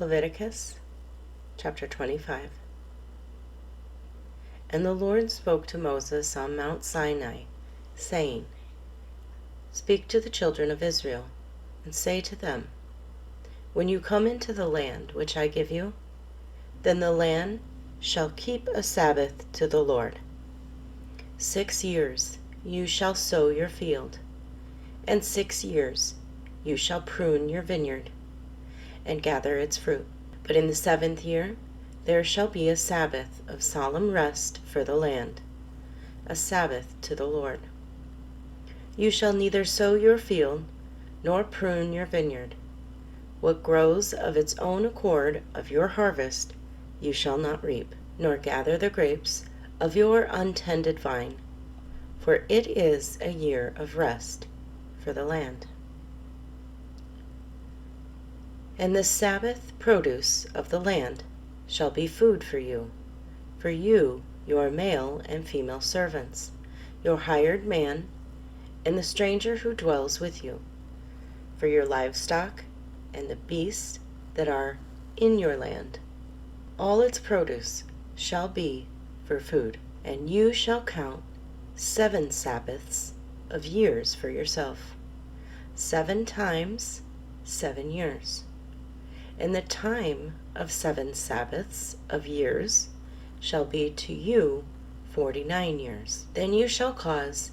Leviticus chapter 25. And the Lord spoke to Moses on Mount Sinai, saying, Speak to the children of Israel, and say to them, When you come into the land which I give you, then the land shall keep a Sabbath to the Lord. 6 years you shall sow your field, and 6 years you shall prune your vineyard, and gather its fruit. But in the 7th year there shall be a Sabbath of solemn rest for the land, a Sabbath to the Lord. You shall neither sow your field, nor prune your vineyard. What grows of its own accord of your harvest you shall not reap, nor gather the grapes of your untended vine, for it is a year of rest for the land. And the Sabbath produce of the land shall be food for you, your male and female servants, your hired man, and the stranger who dwells with you, for your livestock and the beasts that are in your land. All its produce shall be for food, and you shall count 7 Sabbaths of years for yourself, 7 times 7 years. And the time of 7 Sabbaths of years shall be to you 49 years. Then you shall cause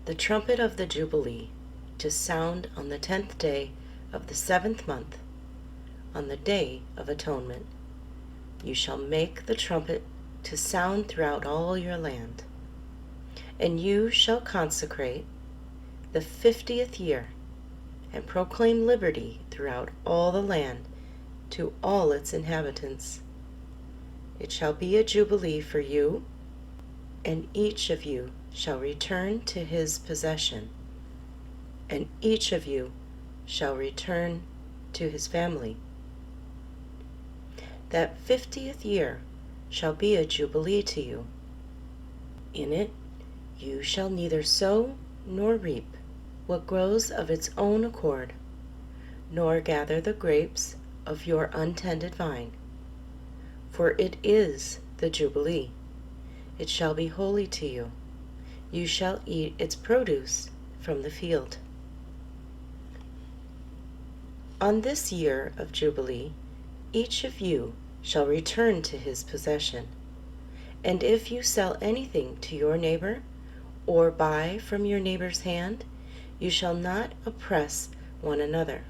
the trumpet of the Jubilee to sound on the 10th day of the 7th month, on the day of atonement. You shall make the trumpet to sound throughout all your land. And you shall consecrate the 50th year, and proclaim liberty throughout all the land to all its inhabitants. It shall be a jubilee for you, and each of you shall return to his possession, and each of you shall return to his family. That 50th year shall be a jubilee to you. In it you shall neither sow nor reap what grows of its own accord, nor gather the grapes of your untended vine, for it is the Jubilee. It shall be holy to you. You shall eat its produce from the field. On this year of Jubilee, each of you shall return to his possession. And if you sell anything to your neighbor, or buy from your neighbor's hand, you shall not oppress one another.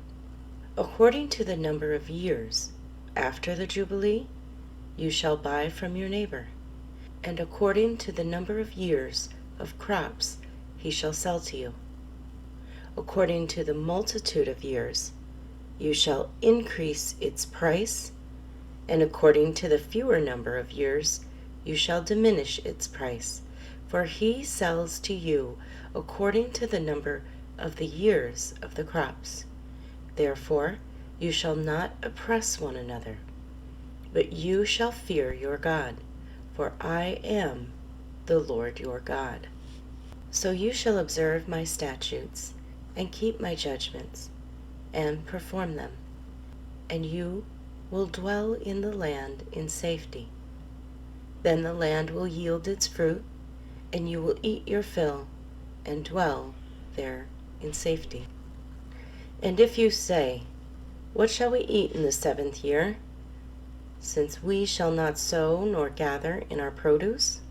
According to the number of years after the Jubilee, you shall buy from your neighbor, and according to the number of years of crops he shall sell to you. According to the multitude of years, you shall increase its price, and according to the fewer number of years, you shall diminish its price, for he sells to you according to the number of the years of the crops. Therefore, you shall not oppress one another, but you shall fear your God, for I am the Lord your God. So you shall observe my statutes, and keep my judgments, and perform them, and you will dwell in the land in safety. Then the land will yield its fruit, and you will eat your fill, and dwell there in safety. And if you say, What shall we eat in the 7th year, since we shall not sow nor gather in our produce?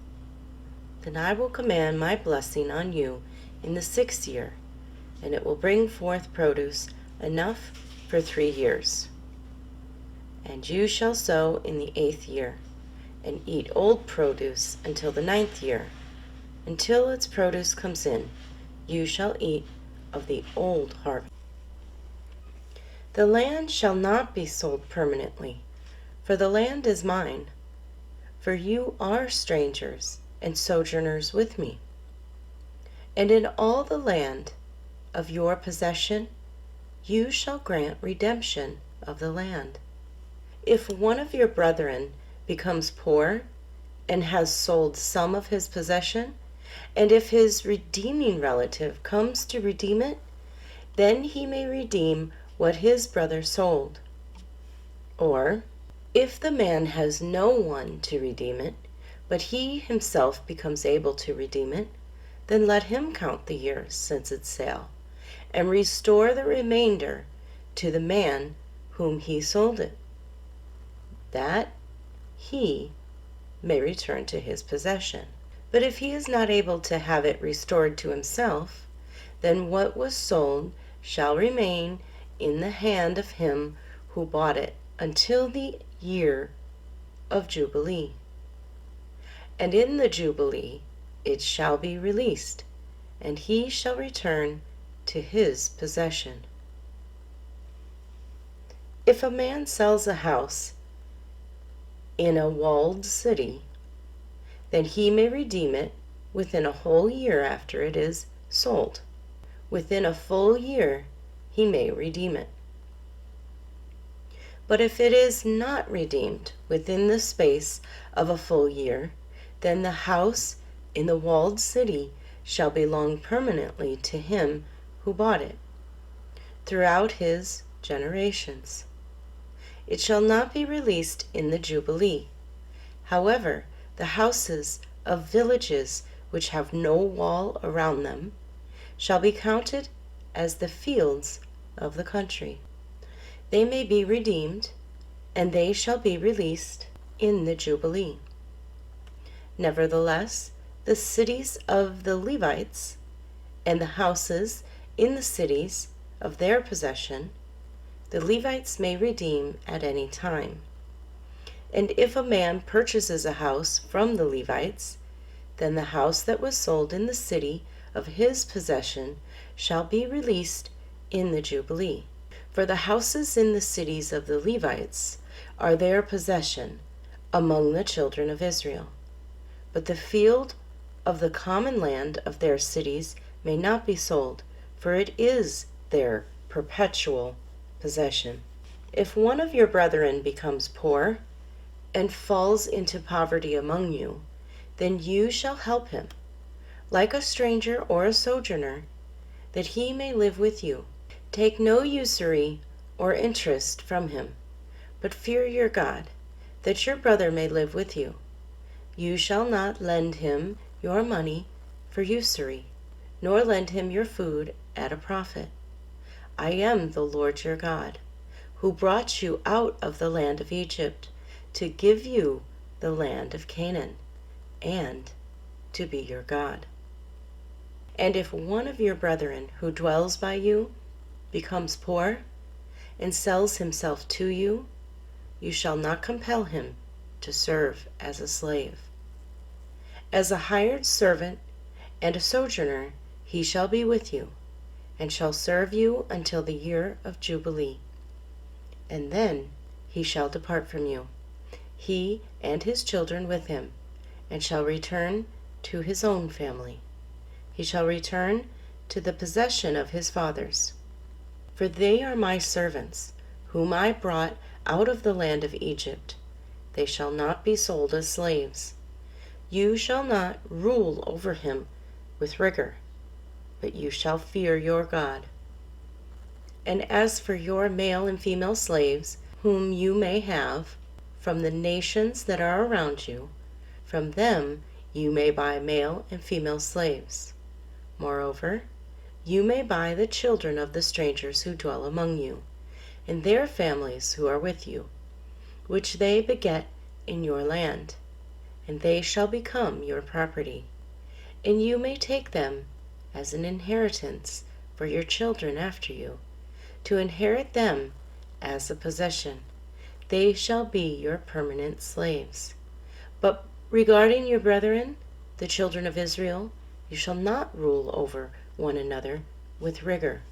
Then I will command my blessing on you in the 6th year, and it will bring forth produce enough for 3 years. And you shall sow in the 8th year, and eat old produce until the 9th year. Until its produce comes in, you shall eat of the old harvest. The land shall not be sold permanently, for the land is mine, for you are strangers and sojourners with me. And in all the land of your possession you shall grant redemption of the land. If one of your brethren becomes poor and has sold some of his possession, and if his redeeming relative comes to redeem it, then he may redeem what his brother sold. Or, if the man has no one to redeem it, but he himself becomes able to redeem it, then let him count the years since its sale, and restore the remainder to the man whom he sold it, that he may return to his possession. But if he is not able to have it restored to himself, then what was sold shall remain in the hand of him who bought it until the year of Jubilee. And in the Jubilee it shall be released, and he shall return to his possession. If a man sells a house in a walled city, then he may redeem it within a whole year after it is sold. Within a full year he may redeem it. But if it is not redeemed within the space of a full year, then the house in the walled city shall belong permanently to him who bought it, throughout his generations. It shall not be released in the Jubilee. However, the houses of villages which have no wall around them shall be counted as the fields of the country. They may be redeemed, and they shall be released in the Jubilee. Nevertheless, the cities of the Levites and the houses in the cities of their possession, the Levites may redeem at any time. And if a man purchases a house from the Levites, then the house that was sold in the city of his possession shall be released in the Jubilee. For the houses in the cities of the Levites are their possession among the children of Israel. But the field of the common land of their cities may not be sold, for it is their perpetual possession. If one of your brethren becomes poor and falls into poverty among you, then you shall help him, like a stranger or a sojourner, that he may live with you. Take no usury or interest from him, but fear your God, that your brother may live with you. You shall not lend him your money for usury, nor lend him your food at a profit. I am the Lord your God, who brought you out of the land of Egypt to give you the land of Canaan, and to be your God. And if one of your brethren who dwells by you becomes poor and sells himself to you, you shall not compel him to serve as a slave. As a hired servant and a sojourner, he shall be with you, and shall serve you until the year of Jubilee. And then he shall depart from you, he and his children with him, and shall return to his own family. He shall return to the possession of his fathers. For they are my servants, whom I brought out of the land of Egypt. They shall not be sold as slaves. You shall not rule over him with rigor, but you shall fear your God. And as for your male and female slaves, whom you may have from the nations that are around you, from them you may buy male and female slaves. Moreover, you may buy the children of the strangers who dwell among you, and their families who are with you, which they beget in your land, and they shall become your property. And you may take them as an inheritance for your children after you, to inherit them as a possession. They shall be your permanent slaves. But regarding your brethren, the children of Israel, you shall not rule over one another with rigor.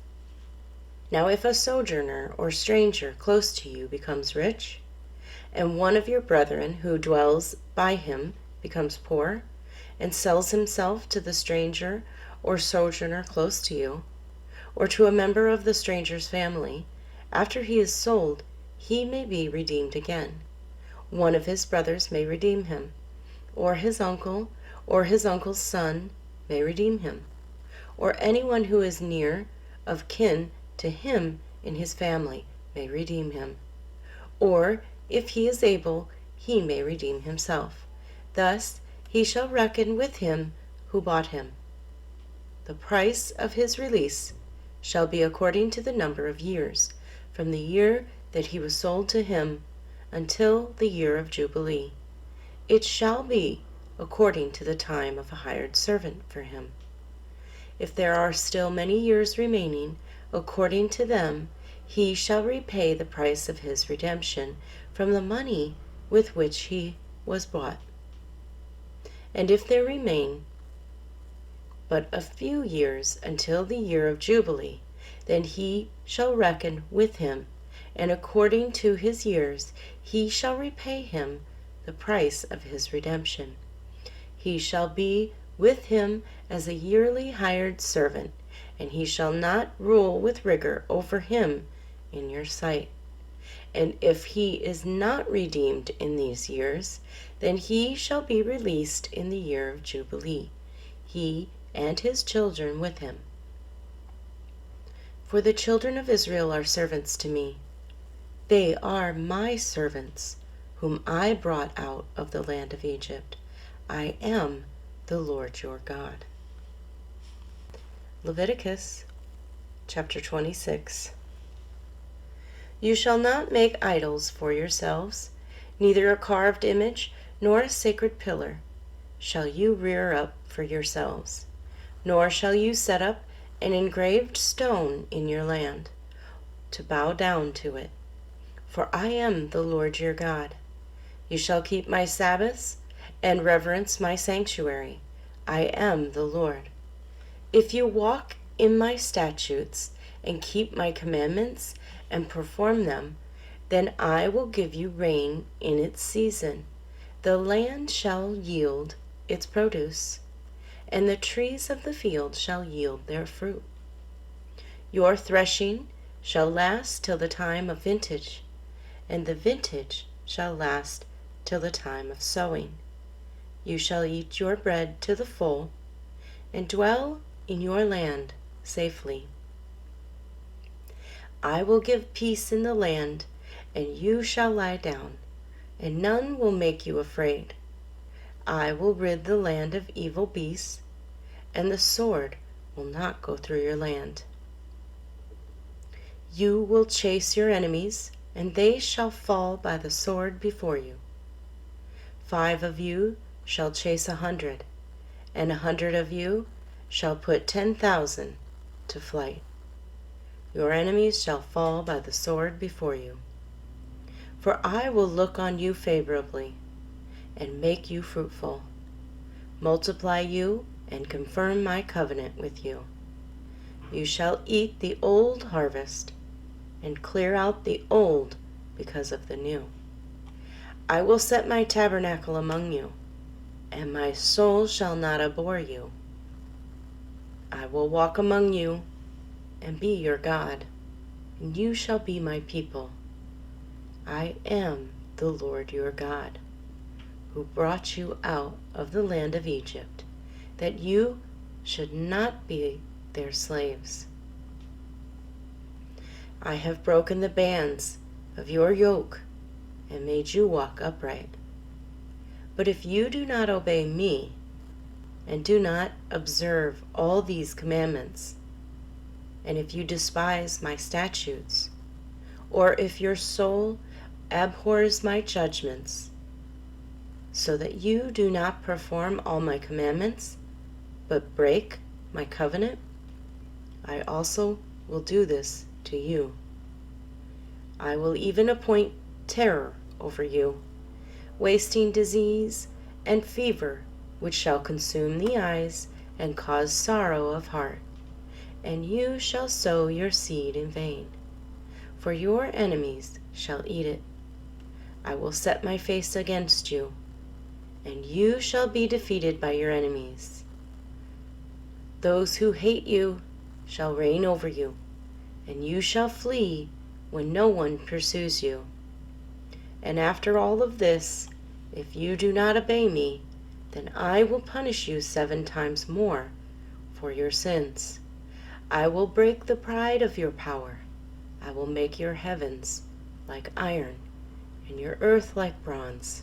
Now if a sojourner or stranger close to you becomes rich, and one of your brethren who dwells by him becomes poor, and sells himself to the stranger or sojourner close to you, or to a member of the stranger's family, after he is sold, he may be redeemed again. One of his brothers may redeem him, or his uncle or his uncle's son may redeem him, or anyone who is near of kin to him in his family may redeem him. or if he is able, he may redeem himself. Thus he shall reckon with him who bought him. The price of his release shall be according to the number of years, from the year that he was sold to him until the year of Jubilee. It shall be according to the time of a hired servant for him. If there are still many years remaining, according to them, he shall repay the price of his redemption from the money with which he was bought. And if there remain but a few years until the year of Jubilee, then he shall reckon with him, and according to his years he shall repay him the price of his redemption. He shall be with him as a yearly hired servant, and he shall not rule with rigor over him in your sight. And if he is not redeemed in these years, then he shall be released in the year of Jubilee, he and his children with him. For the children of Israel are servants to me. They are my servants, whom I brought out of the land of Egypt. I am the Lord your God. Leviticus chapter 26. You shall not make idols for yourselves, neither a carved image nor a sacred pillar shall you rear up for yourselves, nor shall you set up an engraved stone in your land, to bow down to it. For I am the Lord your God. You shall keep my Sabbaths and reverence my sanctuary. I am the Lord. If you walk in my statutes and keep my commandments and perform them, then I will give you rain in its season. The land shall yield its produce, and the trees of the field shall yield their fruit. Your threshing shall last till the time of vintage, and the vintage shall last till the time of sowing. You shall eat your bread to the full, and dwell in your land safely. I will give peace in the land, and you shall lie down, and none will make you afraid. I will rid the land of evil beasts, and the sword will not go through your land. You will chase your enemies, and they shall fall by the sword before you. 5 of you shall chase 100, and 100 of you shall put 10,000 to flight. Your enemies shall fall by the sword before you. For I will look on you favorably, and make you fruitful, multiply you, and confirm my covenant with you. You shall eat the old harvest, and clear out the old because of the new. I will set my tabernacle among you, and my soul shall not abhor you. I will walk among you, and be your God, and you shall be my people. I am the Lord your God, who brought you out of the land of Egypt, that you should not be their slaves. I have broken the bands of your yoke and made you walk upright. But if you do not obey me, and do not observe all these commandments, and if you despise my statutes, or if your soul abhors my judgments, so that you do not perform all my commandments, but break my covenant, I also will do this to you. I will even appoint terror over you, wasting disease and fever, which shall consume the eyes and cause sorrow of heart. And you shall sow your seed in vain, for your enemies shall eat it. I will set my face against you, and you shall be defeated by your enemies. Those who hate you shall reign over you, and you shall flee when no one pursues you. And after all of this, if you do not obey me, then I will punish you 7 times more for your sins. I will break the pride of your power. I will make your heavens like iron, and your earth like bronze,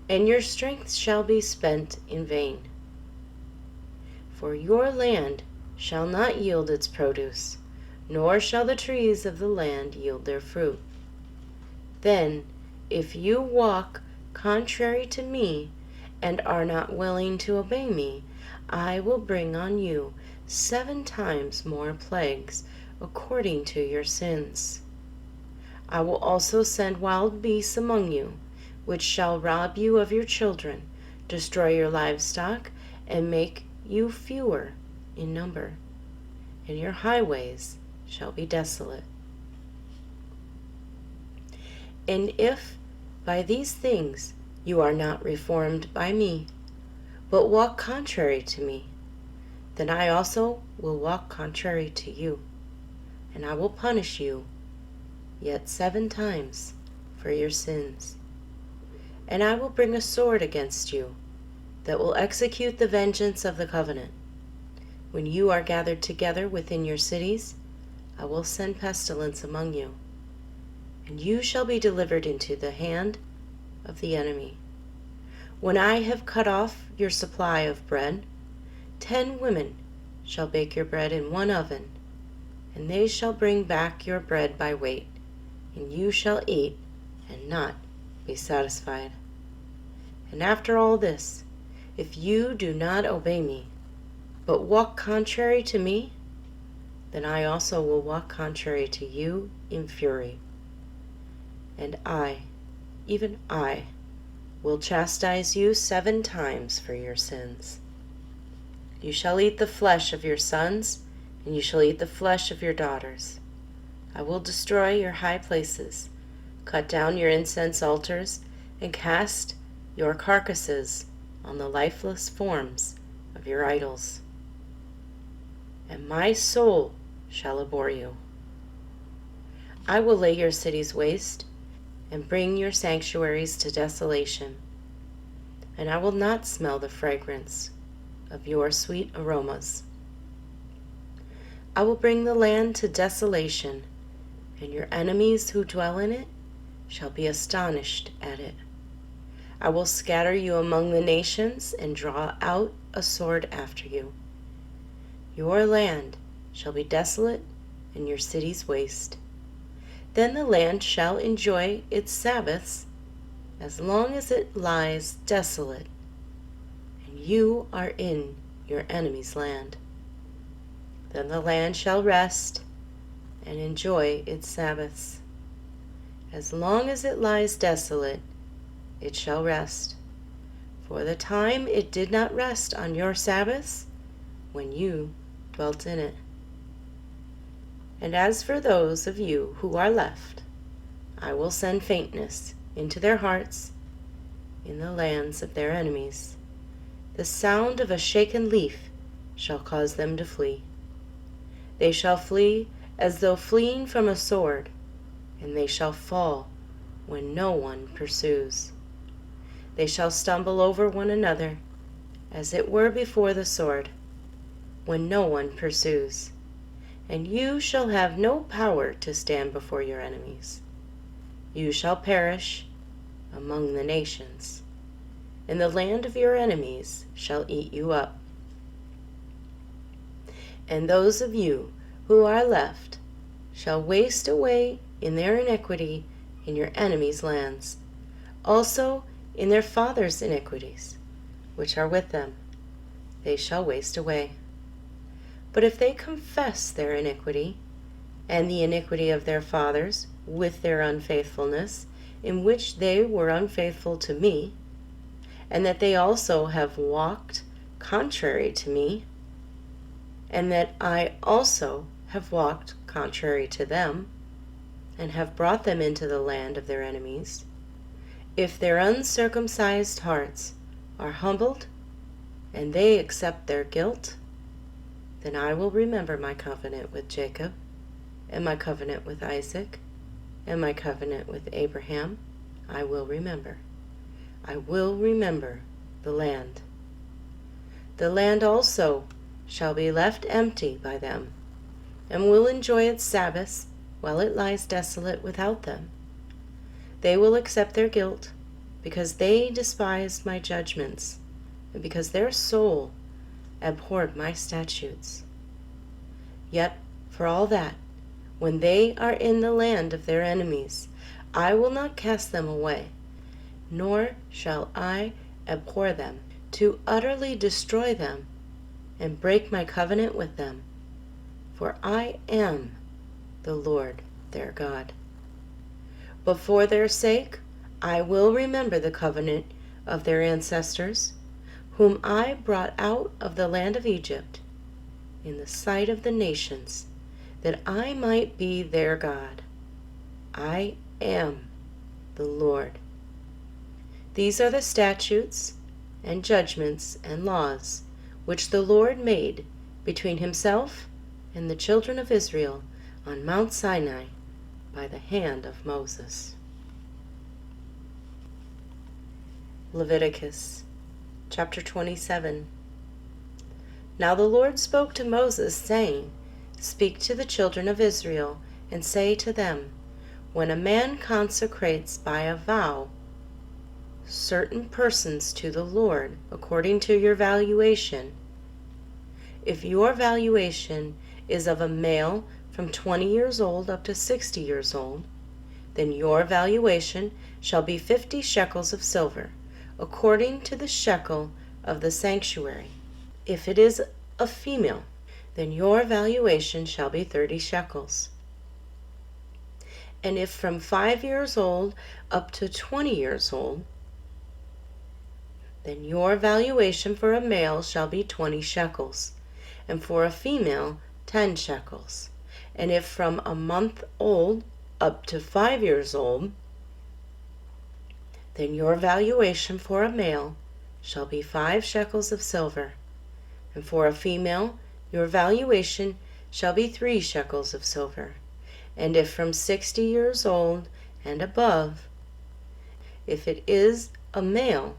and your strength shall be spent in vain. For your land shall not yield its produce, nor shall the trees of the land yield their fruit. Then, if you walk contrary to me, and are not willing to obey me, I will bring on you 7 times more plagues according to your sins. I will also send wild beasts among you, which shall rob you of your children, destroy your livestock, and make you fewer in number, and your highways shall be desolate. And if by these things you are not reformed by me, but walk contrary to me, then I also will walk contrary to you, and I will punish you yet 7 times for your sins. And I will bring a sword against you that will execute the vengeance of the covenant. When you are gathered together within your cities, I will send pestilence among you, and you shall be delivered into the hand of the enemy. When I have cut off your supply of bread, 10 women shall bake your bread in one oven, and they shall bring back your bread by weight, and you shall eat and not be satisfied. And after all this, if you do not obey me, but walk contrary to me, then I also will walk contrary to you in fury. And I, even I, will chastise you 7 times for your sins. You shall eat the flesh of your sons, and you shall eat the flesh of your daughters. I will destroy your high places, cut down your incense altars, and cast your carcasses on the lifeless forms of your idols. And my soul shall abhor you. I will lay your cities waste, and bring your sanctuaries to desolation, and I will not smell the fragrance of your sweet aromas. I will bring the land to desolation, and your enemies who dwell in it shall be astonished at it. I will scatter you among the nations and draw out a sword after you. Your land shall be desolate and your cities waste. Then the land shall enjoy its Sabbaths as long as it lies desolate, and you are in your enemy's land. Then the land shall rest and enjoy its Sabbaths. As long as it lies desolate, it shall rest. For the time it did not rest on your Sabbaths, when you dwelt in it. And as for those of you who are left, I will send faintness into their hearts in the lands of their enemies. The sound of a shaken leaf shall cause them to flee. They shall flee as though fleeing from a sword, and they shall fall when no one pursues. They shall stumble over one another, as it were before the sword, when no one pursues. And you shall have no power to stand before your enemies. You shall perish among the nations, and the land of your enemies shall eat you up. And those of you who are left shall waste away in their iniquity in your enemies' lands, also in their fathers' iniquities, which are with them, they shall waste away. But if they confess their iniquity, and the iniquity of their fathers, with their unfaithfulness, in which they were unfaithful to me, and that they also have walked contrary to me, and that I also have walked contrary to them, and have brought them into the land of their enemies, if their uncircumcised hearts are humbled, and they accept their guilt, then I will remember my covenant with Jacob, and my covenant with Isaac, and my covenant with Abraham. I will remember. I will remember the land. The land also shall be left empty by them, and will enjoy its Sabbaths while it lies desolate without them. They will accept their guilt, because they despised my judgments, and because their soul abhorred my statutes. Yet, for all that, when they are in the land of their enemies, I will not cast them away, nor shall I abhor them, to utterly destroy them and break my covenant with them. For I am the Lord their God. But for their sake I will remember the covenant of their ancestors, whom I brought out of the land of Egypt, in the sight of the nations, that I might be their God. I am the Lord. These are the statutes and judgments and laws which the Lord made between himself and the children of Israel on Mount Sinai by the hand of Moses. Leviticus chapter 27. Now the Lord spoke to Moses, saying, Speak to the children of Israel, and say to them, When a man consecrates by a vow certain persons to the Lord according to your valuation, if your valuation is of a male from 20 years old up to 60 years old, then your valuation shall be 50 shekels of silver, according to the shekel of the sanctuary. If it is a female, then your valuation shall be 30 shekels. And if from 5 years old up to 20 years old, then your valuation for a male shall be 20 shekels, and for a female 10 shekels. And if from a month old up to 5 years old, then your valuation for a male shall be 5 shekels of silver, and for a female your valuation shall be 3 shekels of silver. And if from 60 years old and above, if it is a male,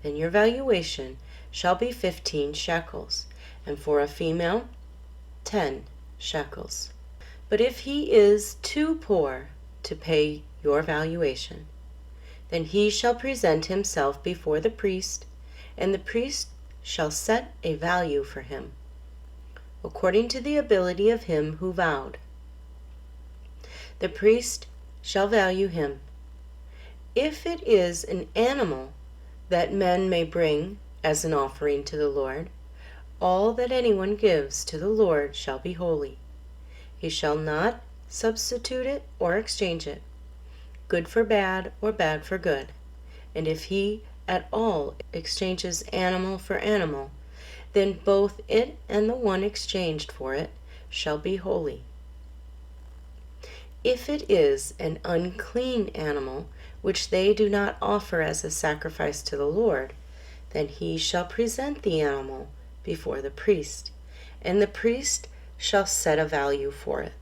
then your valuation shall be 15 shekels, and for a female 10 shekels. But if he is too poor to pay your valuation, then he shall present himself before the priest, and the priest shall set a value for him, according to the ability of him who vowed. The priest shall value him. If it is an animal that men may bring as an offering to the Lord, all that anyone gives to the Lord shall be holy. He shall not substitute it or exchange it, good for bad or bad for good. And if he at all exchanges animal for animal, then both it and the one exchanged for it shall be holy. If it is an unclean animal, which they do not offer as a sacrifice to the Lord, then he shall present the animal before the priest, and the priest shall set a value for it,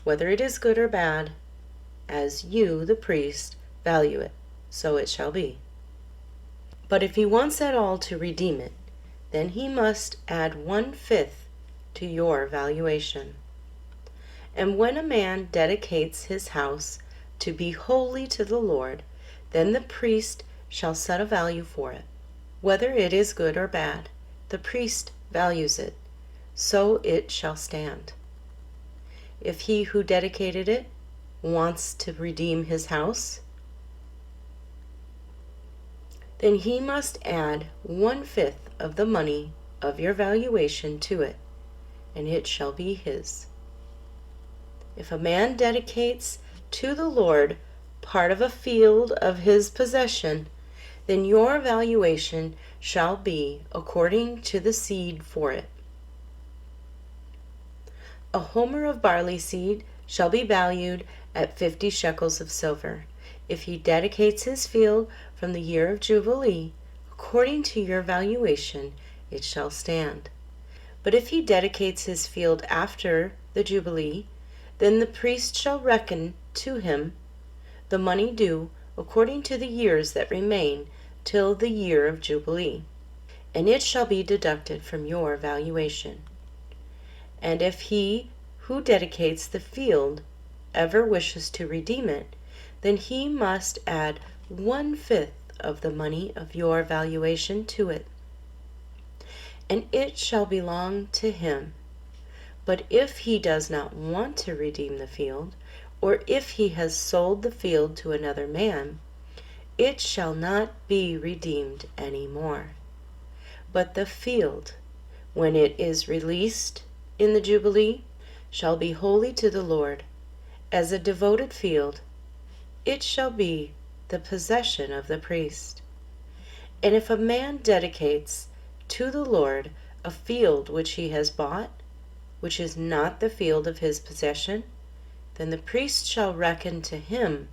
whether it is good or bad, as you, the priest, value it, so it shall be. But if he wants at all to redeem it, then he must add 1/5 to your valuation. And when a man dedicates his house to be holy to the Lord, then the priest shall set a value for it. Whether it is good or bad, the priest values it, so it shall stand. If he who dedicated it wants to redeem his house, then he must add 1/5 of the money of your valuation to it, and it shall be his. If a man dedicates to the Lord part of a field of his possession, then your valuation shall be according to the seed for it. A homer of barley seed shall be valued at 50 shekels of silver. If he dedicates his field from the year of Jubilee, according to your valuation, it shall stand. But if he dedicates his field after the Jubilee, then the priest shall reckon to him the money due according to the years that remain till the year of Jubilee, and it shall be deducted from your valuation. And if he who dedicates the field ever wishes to redeem it, then he must add 1/5 of the money of your valuation to it, and it shall belong to him. But if he does not want to redeem the field, or if he has sold the field to another man, it shall not be redeemed any more. But the field, when it is released in the Jubilee, shall be holy to the Lord. As a devoted field, it shall be the possession of the priest. And if a man dedicates to the Lord a field which he has bought, which is not the field of his possession, then the priest shall reckon to him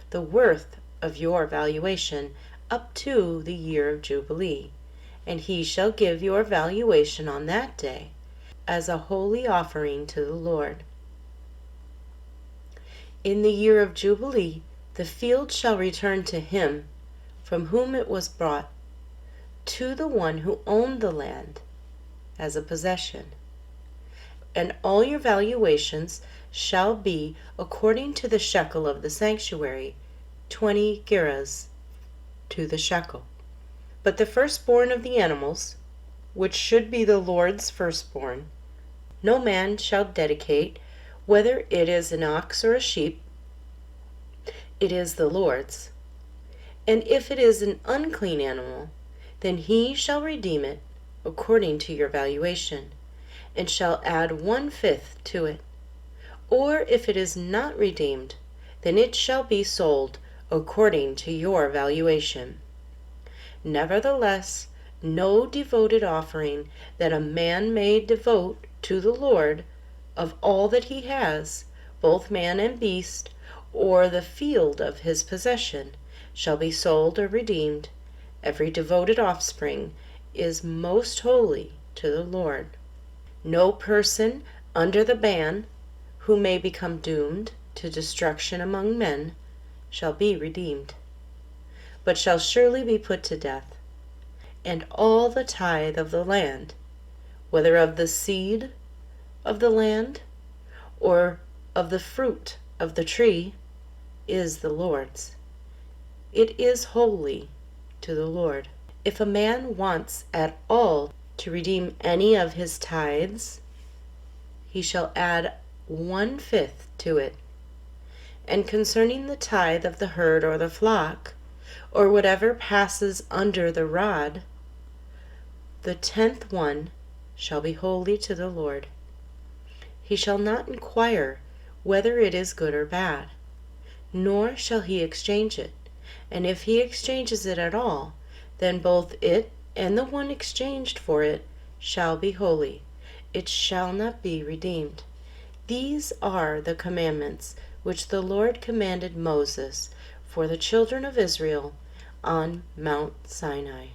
the worth of your valuation up to the year of Jubilee, and he shall give your valuation on that day as a holy offering to the Lord. In the year of Jubilee, the field shall return to him from whom it was bought, to the one who owned the land as a possession. And all your valuations shall be according to the shekel of the sanctuary, 20 gerahs to the shekel. But the firstborn of the animals, which should be the Lord's firstborn, no man shall dedicate, whether it is an ox or a sheep, it is the Lord's. And if it is an unclean animal, then he shall redeem it according to your valuation, and shall add 1/5 to it. Or if it is not redeemed, then it shall be sold according to your valuation. Nevertheless, no devoted offering that a man may devote to the Lord of all that he has, both man and beast, or the field of his possession, shall be sold or redeemed. Every devoted offspring is most holy to the Lord. No person under the ban who may become doomed to destruction among men shall be redeemed, but shall surely be put to death. And all the tithe of the land, whether of the seed of the land or of the fruit of the tree, is the Lord's. It is holy to the Lord. If a man wants at all to redeem any of his tithes, he shall add 1/5 to it. And concerning the tithe of the herd or the flock, or whatever passes under the rod, the 10th one shall be holy to the Lord. He shall not inquire whether it is good or bad, nor shall he exchange it. And if he exchanges it at all, then both it and the one exchanged for it shall be holy. It shall not be redeemed. These are the commandments which the Lord commanded Moses for the children of Israel on Mount Sinai.